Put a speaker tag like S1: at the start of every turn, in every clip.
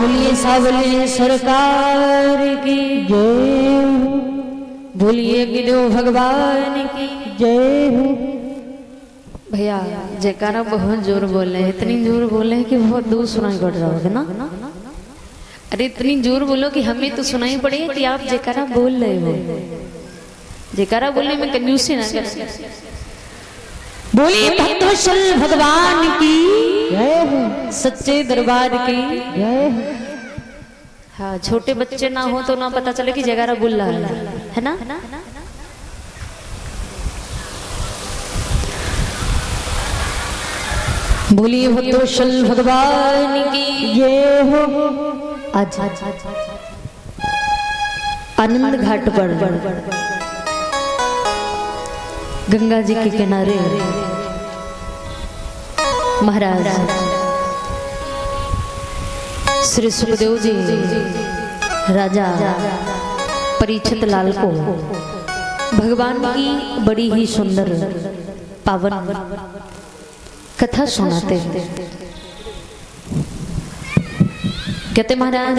S1: बोलिए सावले सरकार की जय हो, बोलिए गिरो भगवान की जय हो। भैया जयकारा बहुत जोर बोले, इतनी जोर बोले कि बहुत दूर सुनाई पड़ रहा होगा ना। अरे इतनी जोर बोलो कि हमें तो सुनाई पड़े कि आप जयकारा बोल रहे हो। जयकारा बोलने में कंजूसी ना करें। बोलिए भक्तवत्सल भगवान की जय हो, सच्चे दरबार की जय हो। हाँ, छोटे बच्चे ना हो तो ना पता चले कि जयकारा बोल रहा है ना। बोलिए भक्तवत्सल भगवान की जय हो। आज आनंद घाट पर गंगा जी के किनारे महाराज श्री सुखदेव जी राजा परीक्षित लाल को भगवान की बड़ी ही सुंदर पावन कथा सुनाते हैं। कहते महाराज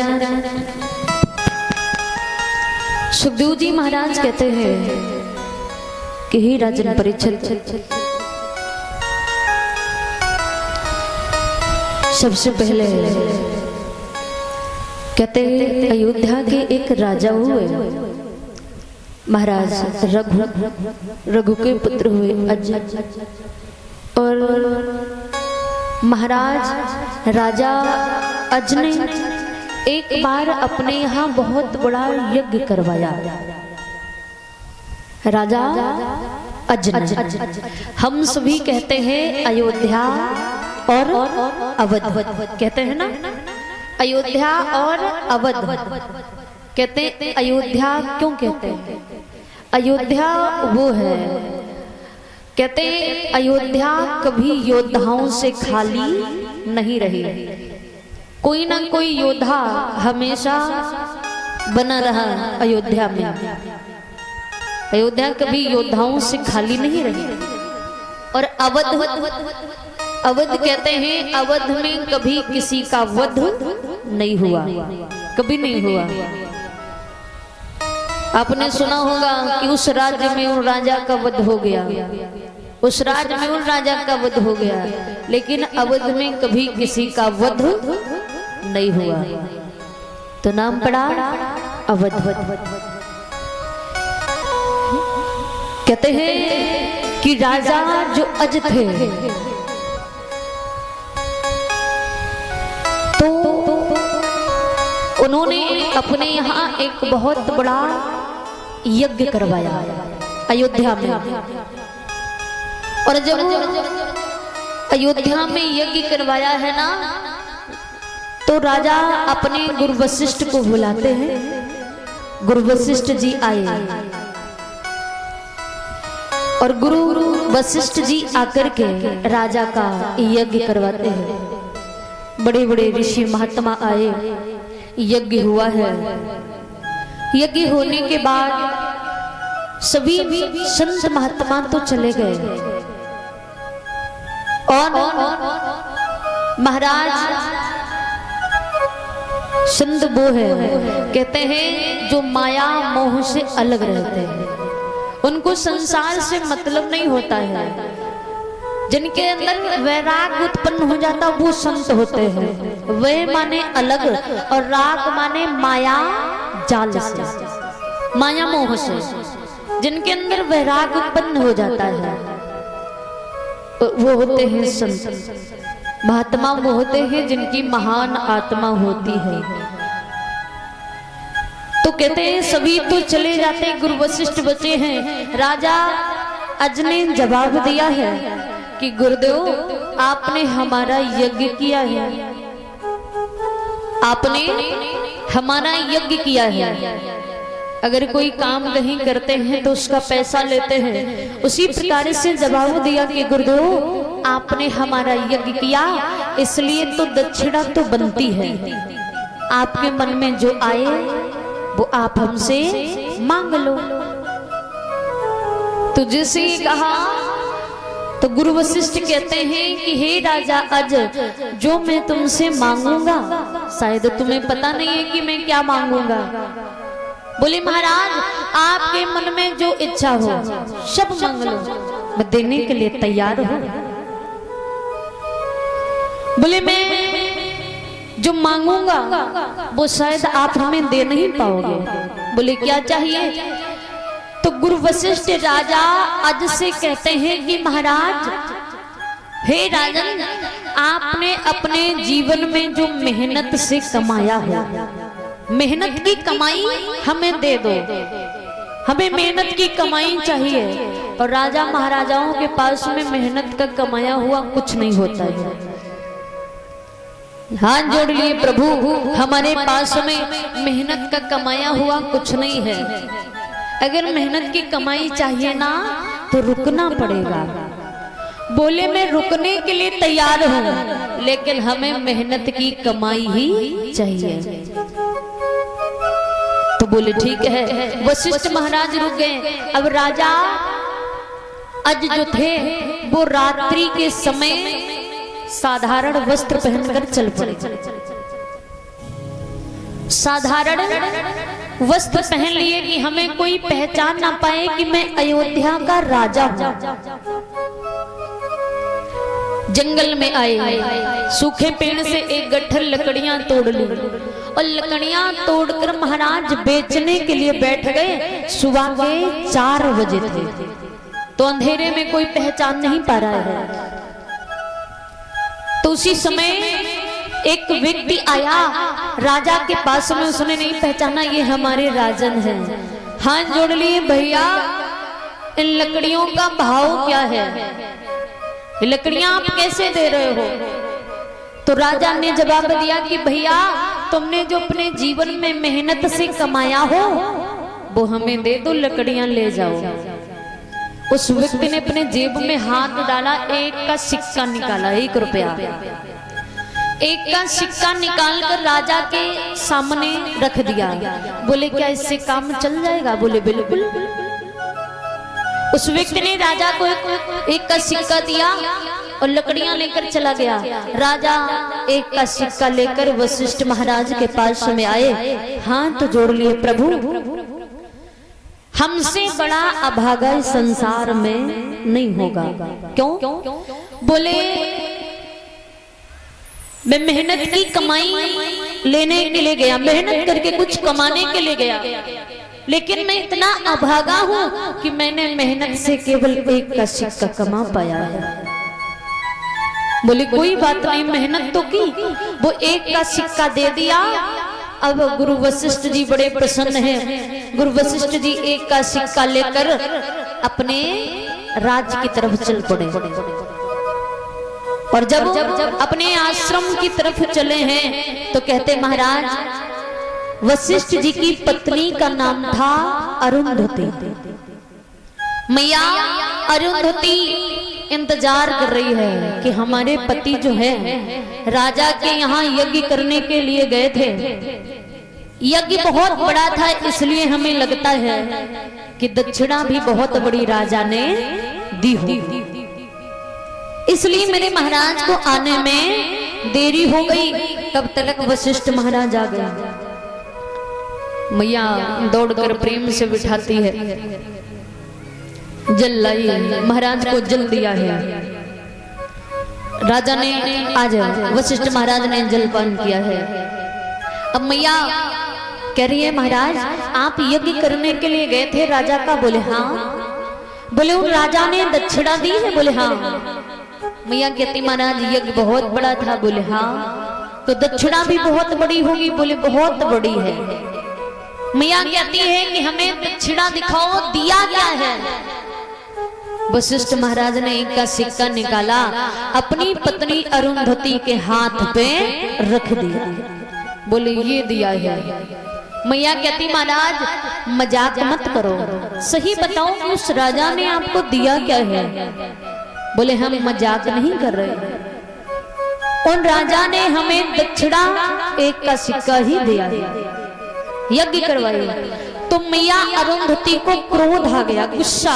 S1: सुखदेव जी महाराज कहते हैं कि हे राजन परीक्षित, सबसे पहले कहते अयोध्या के एक राजा हुए महाराज रघु के पुत्र हुए अज, और महाराज राजा अज ने एक बार अपने यहाँ बहुत बड़ा यज्ञ करवाया। राजा अज ने, हम सभी कहते हैं अयोध्या और अवध कहते हैं ना, अयोध्या और अवध कहते हैं। अयोध्या क्यों कहते हैं? अयोध्या वो है, कहते अयोध्या कभी योद्धाओं से खाली नहीं रही। कोई ना कोई योद्धा हमेशा बना रहा अयोध्या में। अयोध्या कभी योद्धाओं से खाली नहीं रही। और अवध कहते हैं, अवध में कभी किसी का वध नहीं हुआ, कभी नहीं हुआ। आपने सुना होगा कि उस राज्य में उन राजा का वध हो गया, उस राज्य में उन राजा का वध हो गया, लेकिन अवध में कभी किसी का वध नहीं हुआ, तो नाम पड़ा अवध। कहते हैं कि राजा जो अज थे तो उन्होंने अपने यहाँ एक बहुत बड़ा यज्ञ करवाया अयोध्या में। और जब अयोध्या में यज्ञ करवाया है ना, तो राजा अपने गुरु वशिष्ठ को बुलाते हैं। गुरु वशिष्ठ जी आए और गुरु वशिष्ठ जी आकर के राजा का यज्ञ करवाते हैं। बड़े बड़े ऋषि महात्मा आए, यज्ञ हुआ है। यज्ञ होने के बाद सभी संत महात्मा तो चले गए और महाराज संत वो है, कहते हैं जो माया मोह से अलग रहते हैं, उनको संसार से मतलब नहीं होता है। जिनके अंदर वैराग उत्पन्न हो जाता वो संत होते हैं। वे माने अलग और राग माने माया जाल से, माया मोह से। जिनके अंदर वैराग उत्पन्न हो जाता है वो होते हैं संत। महात्मा वो होते हैं जिनकी महान आत्मा होती है। तो कहते हैं सभी तो चले जाते, गुरु वशिष्ठ बचे हैं। राजा अज ने जवाब दिया है कि गुरुदेव आपने हमारा यज्ञ किया है, आपने हमारा यज्ञ किया है। अगर कोई काम कहीं करते हैं तो उसका पैसा लेते हैं, उसी प्रकार से जवाब दिया कि गुरुदेव आपने हमारा यज्ञ किया, इसलिए तो दक्षिणा तो बनती है। आपके मन में जो आए वो आप हमसे मांग लो। तो जैसे कहा तो गुरु वशिष्ठ कहते हैं कि हे राजा अज, जो मैं तुमसे मांगूंगा शायद तुम्हें पता नहीं है कि मैं क्या मांगूंगा। बोले महाराज आपके मन में जो इच्छा हो सब मांग लो, मैं देने के लिए तैयार हूं। बोले मैं जो मांगूंगा वो शायद आप हमें दे नहीं पाओगे। बोले क्या चाहिए? तो गुरु वशिष्ठ राजा आज से कहते हैं कि महाराज हे राजन, आपने अपने जीवन में जो मेहनत से कमाया हो, मेहनत की कमाई हमें दे दो, हमें मेहनत की कमाई चाहिए। और राजा महाराजाओं के पास में मेहनत का कमाया हुआ कुछ नहीं होता है। हाथ जोड़ लिए प्रभु, हमारे पास में मेहनत का कमाया हुआ कुछ नहीं है। अगर मेहनत की कमाई चाहिए ना तो रुकना पड़ेगा। बोले मैं रुकने के लिए तैयार हूं, लेकिन हमें मेहनत की कमाई ही चाहिए। तो बोले ठीक है। वशिष्ठ महाराज रुक गए। अब राजा अज जो थे वो रात्रि के समय साधारण वस्त्र पहनकर चल पड़े। साधारण वस्त्र पहन लिए कि हमें कोई पहचान ना पाए कि मैं अयोध्या का राजा हूं। जंगल में आए, सूखे पेड़ से एक गट्ठर लकड़ियां तोड़ ली और लकड़ियां तोड़कर महाराज बेचने के लिए बैठ गए। सुबह के 4 बजे थे, तो अंधेरे में कोई पहचान नहीं पा रहा है। तो उसी समय एक व्यक्ति आया राजा के पास में, उसने नहीं पहचाना ये हमारे राजन हैं। हाथ जोड़ लिए, भैया इन लकड़ियों का भाव क्या है, ये लकड़ियां आप कैसे दे रहे हो? तो राजा ने जवाब दिया कि भैया तुमने जो अपने जीवन में मेहनत से कमाया हो वो हमें दे दो, लकड़ियां ले जाओ। उस व्यक्ति ने अपने जेब में हाथ डाला, एक का सिक्का निकाला, 1 रुपया। एक का सिक्का निकालकर राजा के सामने रख दिया। बोले क्या इससे काम चल जाएगा? बोले बिल्कुल। उस व्यक्ति ने राजा को एक का सिक्का दिया और लकड़ियां लेकर चला गया। राजा एक का सिक्का लेकर वशिष्ठ महाराज के पास में आए, हाथ जोड़ लिए, प्रभु हमसे बड़ा अभागा इस संसार में नहीं होगा। क्यों? बोले मैं मेहनत की कमाई लेने के लिए गया, मेहनत करके कुछ कमाने के लिए गया, लेकिन मैं इतना अभागा हूं कि मैंने मेहनत से केवल 1 का सिक्का कमा पाया है। बोले कोई बात नहीं, मेहनत तो की, वो 1 का सिक्का दे दिया। अब गुरु वशिष्ठ जी बड़े प्रसन्न हैं। गुरु वशिष्ठ जी 1 का सिक्का लेकर अपने राज्य की तरफ चल पड़े। और जब अपने आश्रम की तरफ चले हैं तो कहते महाराज वशिष्ठ जी की पत्नी का नाम था अरुंधति। मैया अरुंधति इंतजार कर रही है कि हमारे पति जो है राजा के यहाँ यज्ञ करने के लिए गए थे। यज्ञ बहुत बड़ा था, इसलिए हमें लगता है कि दक्षिणा भी बहुत बड़ी राजा ने दी हो, इसलिए मेरे महाराज को आने में देरी हो गई। तब तक वशिष्ठ महाराज आ गए। मैया दौड़कर प्रेम से बिठाती है, जल लाई, महाराज को जल दिया है। राजा ने आज वशिष्ठ महाराज ने जलपान किया है। अब मैया कह रही है महाराज आप यज्ञ करने के लिए गए थे राजा का? बोले हाँ। बोले उन राजा ने दक्षिणा दी है? बोले हाँ। मैया कहती महाराज यज्ञ बहुत बड़ा था? बोले हाँ। तो दक्षिणा भी बहुत बड़ी होगी? बोले बहुत बड़ी है। मैया कहती है कि हमें दक्षिणा दिखाओ, दिया क्या है? वशिष्ठ महाराज ने 1 का सिक्का निकाला, अपनी पत्नी अरुंधति के हाथ पे रख दिया। बोले ये दिया है। मैया कहती महाराज मजाक मत करो, सही बताओ कि उस राजा ने आपको दिया क्या है? बोले हम मजाक नहीं कर रहे, उन राजा ने हमें दक्षिणा 1 का सिक्का ही दिया है, यज्ञ करवाई। तो मैया अरुंधति को क्रोध आ गया, गुस्सा।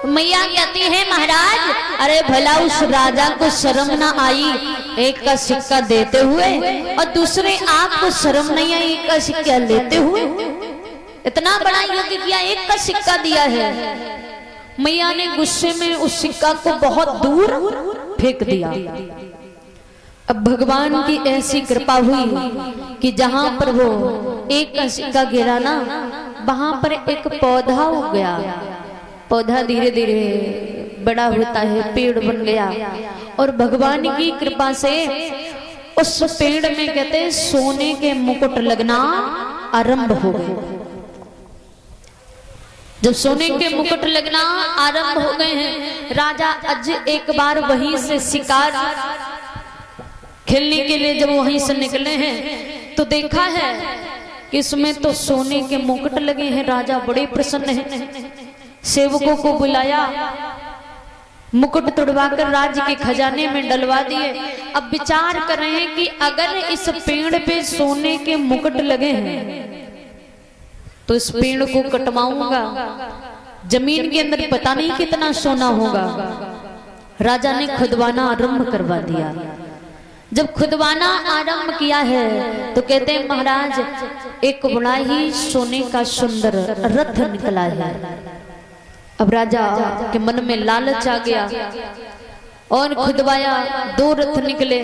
S1: मैया कहती है महाराज, अरे भला उस राजा को शर्म ना आई एक का सिक्का देते हुए, और दूसरे आपको शर्म नहीं आई एक का सिक्का लेते हुए? इतना बड़ा यज्ञ किया, एक का सिक्का दिया है। मैया ने गुस्से में उस सिक्का को बहुत दूर फेंक दिया। अब भगवान की ऐसी कृपा हुई कि जहां पर वो एक का सिक्का गिरा ना, वहां पर एक पौधा उग गया। पौधा धीरे धीरे बड़ा होता है, पेड़ बन गया, और भगवान की कृपा से उस पेड़ में कहते सोने के मुकुट लगना आरंभ हो गए। जब सोने के मुकुट लगना आरंभ हो गए हैं, राजा अज एक बार वहीं से शिकार खेलने के लिए जब वहीं से निकले हैं तो देखा है कि इसमें तो सोने के मुकुट लगे हैं। राजा बड़े प्रसन्न हैं, सेवकों को बुलाया, मुकुट तुड़वाकर राज्य के खजाने में डलवा दिए। अब विचार कर रहे हैं कि अगर इस पेड़ पे सोने के मुकुट लगे हैं तो इस पेड़ को कटवाऊंगा, जमीन के अंदर पता नहीं कितना सोना होगा। राजा ने खुदवाना आरंभ करवा दिया। जब खुदवाना आरंभ किया है तो कहते हैं महाराज एक बड़ा ही सोने का सुंदर रथ निकला है। अब राजा के मन में लालच आ गया और खुदवाया, 2 रथ निकले,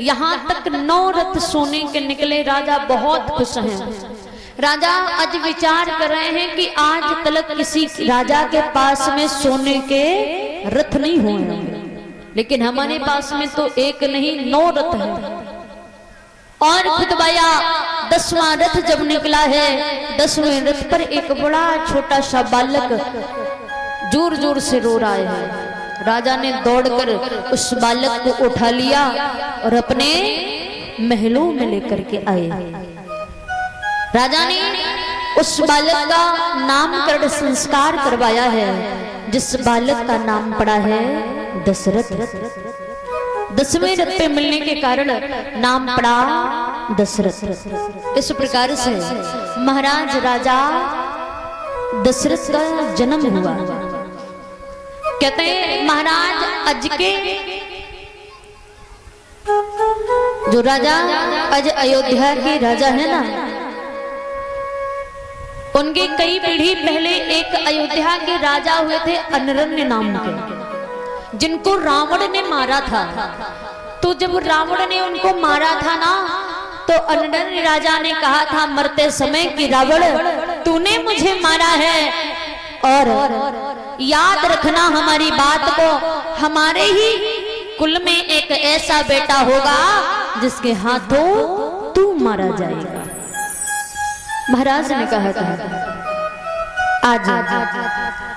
S1: यहाँ तक 9 रथ सोने के निकले। राजा बहुत खुश हैं। राजा आज विचार कर रहे हैं कि आज तक किसी राजा के पास में सोने के रथ नहीं हुए, लेकिन हमारे पास में तो एक नहीं 9 रथ है। और खुदवाया 10वां रथ जब निकला है, 10वें रथ पर एक बड़ा छोटा सा बालक जोर जोर से रो रहा है। राजा ने दौड़कर उस बालक को उठा लिया और अपने महलों में लेकर के आए। राजा ने उस बालक का नामकरण संस्कार करवाया है, जिस बालक का नाम पड़ा है दशरथ। 10वें रथ पे मिलने के कारण नाम पड़ा दशरथ। इस प्रकार से महाराज राजा दशरथ का जन्म हुआ। कहते हैं महाराज अज के जो राजा आज अयोध्या के राजा है ना, उनके कई पीढ़ी पहले एक अयोध्या के राजा हुए थे अनरण्य नाम के, जिनको रावण ने मारा था। तो जब रावण ने उनको मारा था ना, तो अनरण्य राजा ने कहा था मरते समय कि रावण तूने मुझे मारा है, और याद रखना हमारी बात को, हमारे ही कुल में एक ऐसा बेटा होगा जिसके हाथों तू मारा जाएगा। महाराज ने कहा था। आज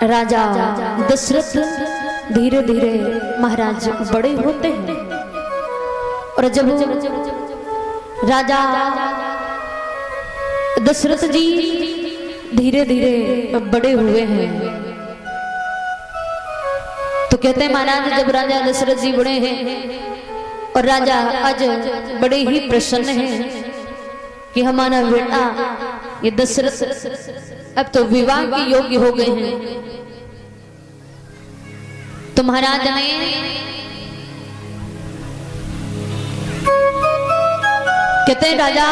S1: राजा दशरथ धीरे धीरे महाराज बड़े होते हैं, और जब राजा दशरथ जी धीरे धीरे बड़े हुए हैं तो कहते हैं महाराज जब राजा दशरथ जी बड़े हैं और राजा आज बड़े ही प्रसन्न हैं कि हमारा बेटा ये दशरथ अब तो विवाह के योग्य हो गए हैं, तो महाराज ने कहते हैं राजा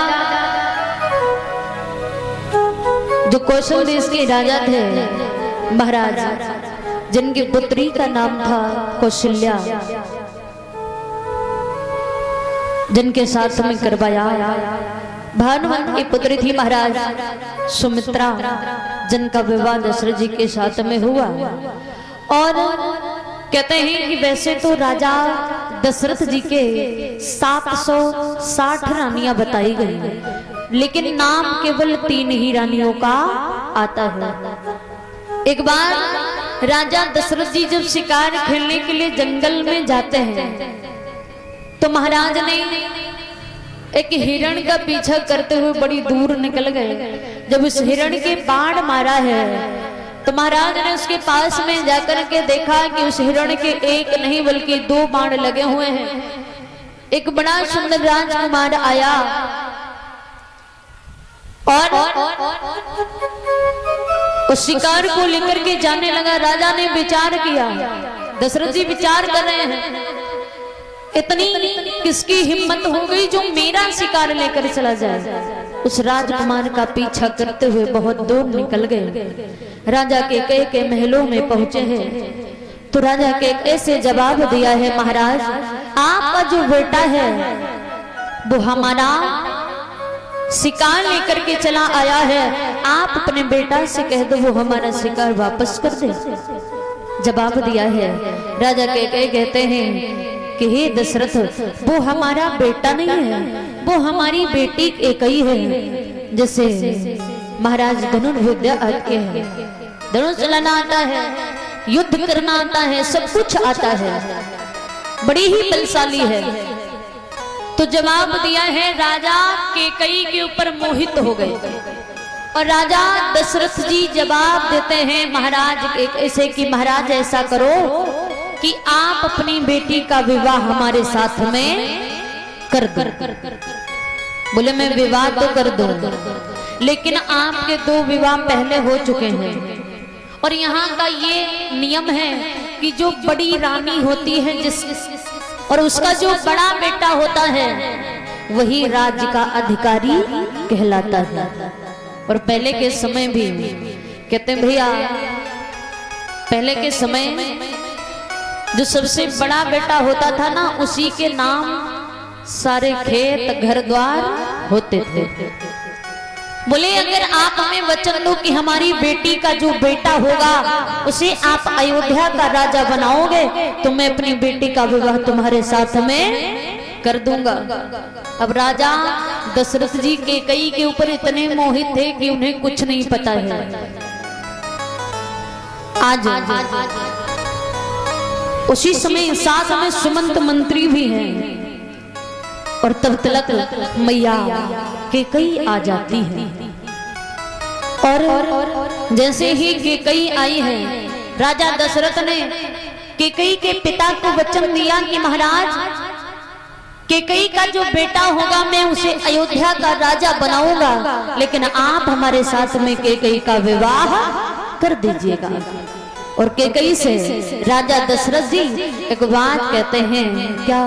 S1: जो कौशल देश के राजा थे महाराज, जिनकी पुत्री का नाम था कौशल्या, जिनके साथ में करवाया भानुमंत की पुत्री थी महाराज सुमित्रा, जिनका विवाह दशरथ जी के साथ में हुआ। और कहते हैं कि वैसे तो राजा दशरथ जी के 760 रानियां बताई गई, लेकिन नाम केवल 3 ही रानियों का आता है। एक बार राजा दशरथ जी जब शिकार खेलने के लिए जंगल में जाते हैं तो महाराज ने एक हिरण का पीछा करते हुए बड़ी दूर निकल गए। जब उस हिरण के बाण मारा है तो महाराज ने उसके पास में जाकर के देखा कि उस हिरण के एक नहीं बल्कि 2 बाण लगे हुए हैं। एक बड़ा सुंदर राजकुमार आया और और शिकार को लेकर के जाने लगा। राजा ने विचार किया, दशरथ जी विचार कर रहे हैं, इतनी किसकी हिम्मत हो गई जो मेरा शिकार लेकर चला जाए। उस राजकुमार का पीछा करते हुए बहुत दूर निकल गए। राजा कैकेयी के महलों में पहुंचे हैं तो राजा कैकेयी से जवाब दिया है, महाराज आपका जो बेटा है वो हमारा शिकार लेकर के चला आया है, आप अपने बेटा से कह दो वो हमारा शिकार वापस कर दे। जवाब दिया है। राजा कैकेयी कहते हैं कि हे दशरथ, वो हमारा बेटा नहीं है, वो हमारी बेटी कैकेयी है। जैसे महाराज धनुर्विद्या आते हैं, धनुष चलाना आता है, युद्ध करना आता है, सब कुछ आता है, बड़ी ही बलशाली है। तो जवाब दिया है, राजा कैकेयी के ऊपर मोहित हो गए और राजा दशरथ जी जवाब देते हैं महाराज ऐसे कि महाराज ऐसा करो कि आप अपनी बेटी का विवाह हमारे साथ में कर दो। बोले मैं विवाह तो कर दूं, लेकिन आपके 2 विवाह पहले हो चुके हैं और यहाँ का ये नियम है कि जो बड़ी रानी होती है जिस और उसका जो बड़ा बेटा होता है वही राज्य का अधिकारी कहलाता है। और पहले के समय भी कहते हैं भैया, पहले के समय जो सबसे बड़ा बेटा होता था ना, उसी के नाम सारे खेत घर द्वार होते थे। बोले अगर आप हमें वचन दो कि हमारी बेटी का जो बेटा होगा उसे आप अयोध्या का राजा बनाओगे तो मैं अपनी बेटी का विवाह तुम्हारे साथ में कर दूंगा। अब राजा दशरथ जी कैकेयी के ऊपर इतने मोहित थे कि उन्हें कुछ नहीं पता है। आज उसी समय साथ में सुमंत मंत्री भी हैं और तब तलक मैया कैकेयी आ जाती है। और जैसे ही कैकेयी आई है, राजा दशरथ ने कैकेयी के पिता को वचन दिया कि महाराज कैकेयी का जो बेटा होगा मैं उसे अयोध्या का राजा बनाऊंगा, लेकिन आप हमारे साथ में कैकेयी का विवाह कर दीजिएगा। और कैकेयी से राजा दशरथ जी एक बात कहते हैं, क्या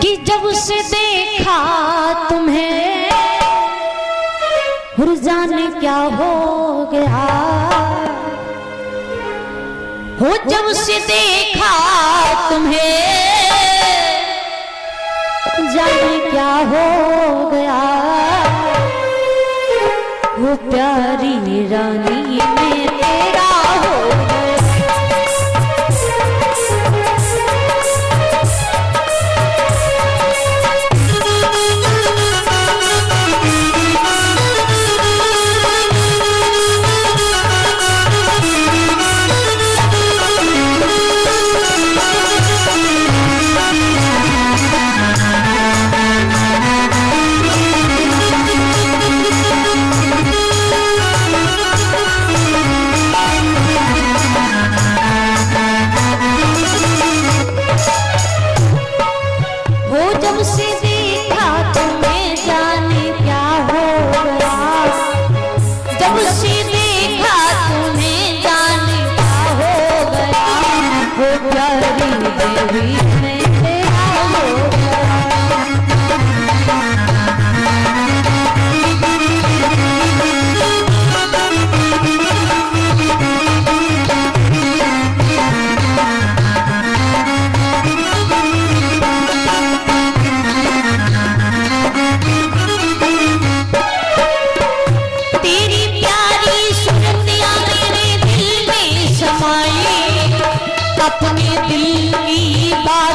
S1: कि जब से देखा तुम्हें हुर जाने क्या हो गया, हो जब से देखा तुम्हें जाने क्या हो गया, वो प्यारी रानी में तेरा हो गया। अपने दिल की बात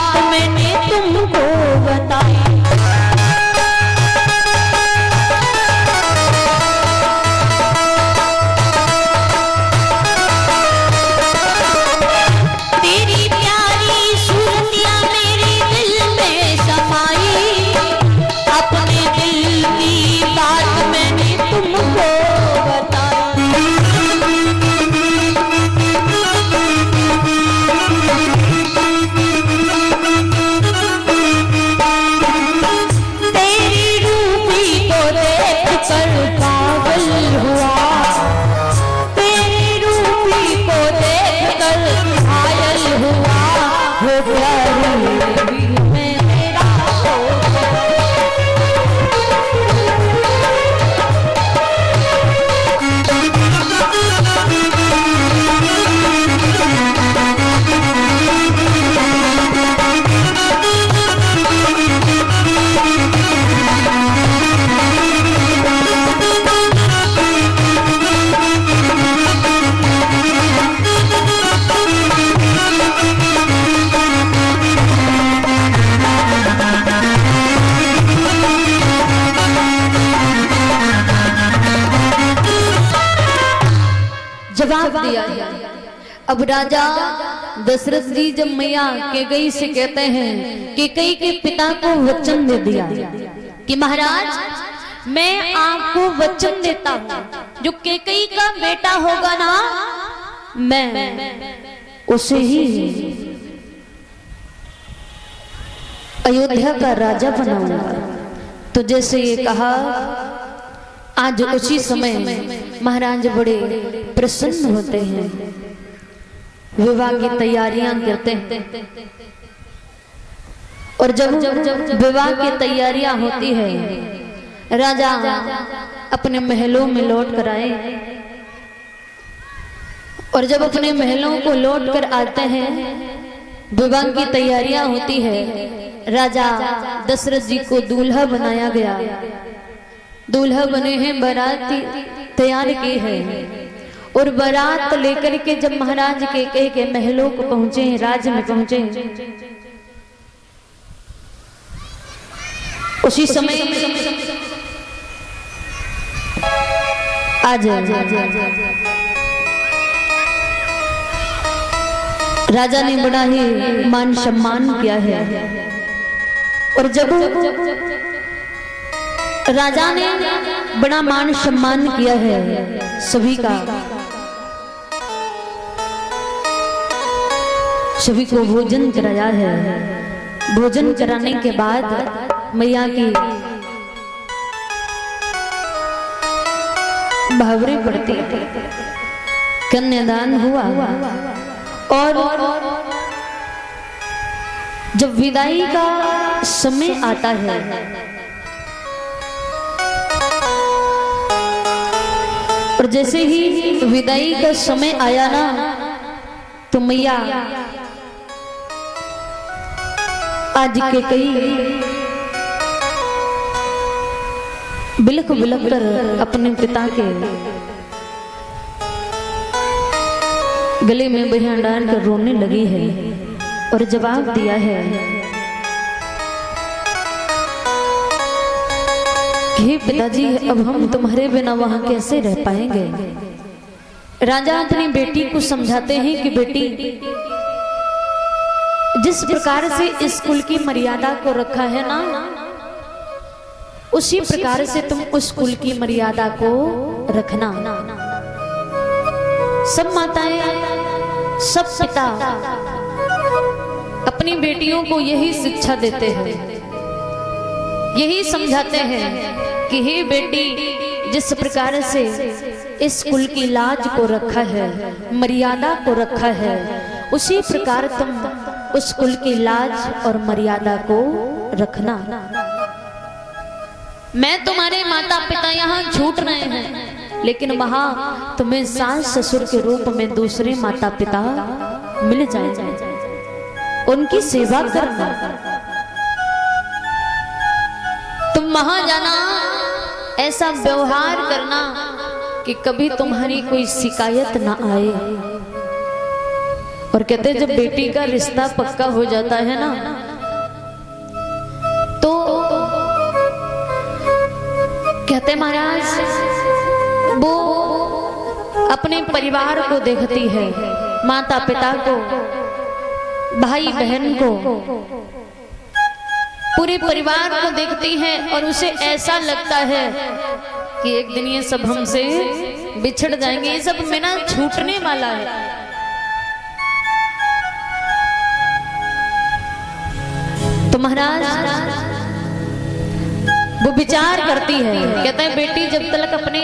S1: दिया है। अब राजा दशरथ जी जब मैया कैकेयी से कहते हैं, कैकेयी के पिता को वचन दे दिया कि महाराज मैं आपको वचन देता हूं, जो कैकेयी का बेटा होगा ना मैं उसे ही अयोध्या का राजा बनाऊंगा। तो जैसे ये कहा, आज उसी समय महाराज बड़े प्रसन्न होते हैं, विवाह की तैयारियां करते हैं। और जब विवाह की तैयारियां होती है, राजा अपने महलों में लौट कर आए, और जब अपने महलों को लौट कर आते हैं, विवाह की तैयारियां होती है, राजा दशरथ जी को दूल्हा बनाया गया। दूल्हा बने हैं, बारात तैयार की है, और बारात लेकर के जब महाराज कैकेयी के महलों को पहुंचे हैं, राज में पहुंचे, उसी समय आज राजा ने बड़ा ही मान सम्मान किया है। और जब राजा ने बड़ा मान सम्मान किया है सभी का, सभी को भोजन कराया है। भोजन कराने के बाद मैया की भावरे पड़ती, कन्यादान हुआ, और जब विदाई का समय आता है, और जैसे ही विदाई का समय आया ना, तो मैया आज कैकेयी बिलख बिलख कर अपने पिता के गले में बहिया डाल कर रोने लगी है, और जवाब दिया है कि हे पिताजी, अब हम तुम्हारे बिना वहां कैसे रह पाएंगे। राजा अपनी बेटी को समझाते हैं कि बेटी, जिस प्रकार से इस कुल की मर्यादा को रखा है ना, उसी प्रकार से तुम उस कुल की मर्यादा को रखना। सब माताएं, सब पिता अपनी बेटियों को यही शिक्षा देते हैं, यही समझाते हैं कि हे बेटी, जिस प्रकार से इस कुल की लाज को रखा है, मर्यादा को रखा है, उसी प्रकार तुम उस कुल की लाज और मर्यादा को रखना। मैं तुम्हारे माता पिता यहाँ छूट रहे हैं, लेकिन वहां तुम्हें सास ससुर के रूप में दूसरे माता पिता मिल जाएंगे, उनकी सेवा करना। तुम वहां जाना, ऐसा व्यवहार करना कि कभी तुम्हारी कोई शिकायत ना आए। और कहते जब बेटी का रिश्ता पक्का हो जाता है ना, तो कहते महाराज वो अपने परिवार को देखती है, माता पिता को, भाई बहन को, पूरे परिवार को देखती है, और उसे ऐसा लगता है कि एक दिन ये सब हमसे बिछड़ जाएंगे, ये सब मेरा छूटने वाला है। तो महाराज वो विचार करती है, कहता है बेटी, जब तक अपने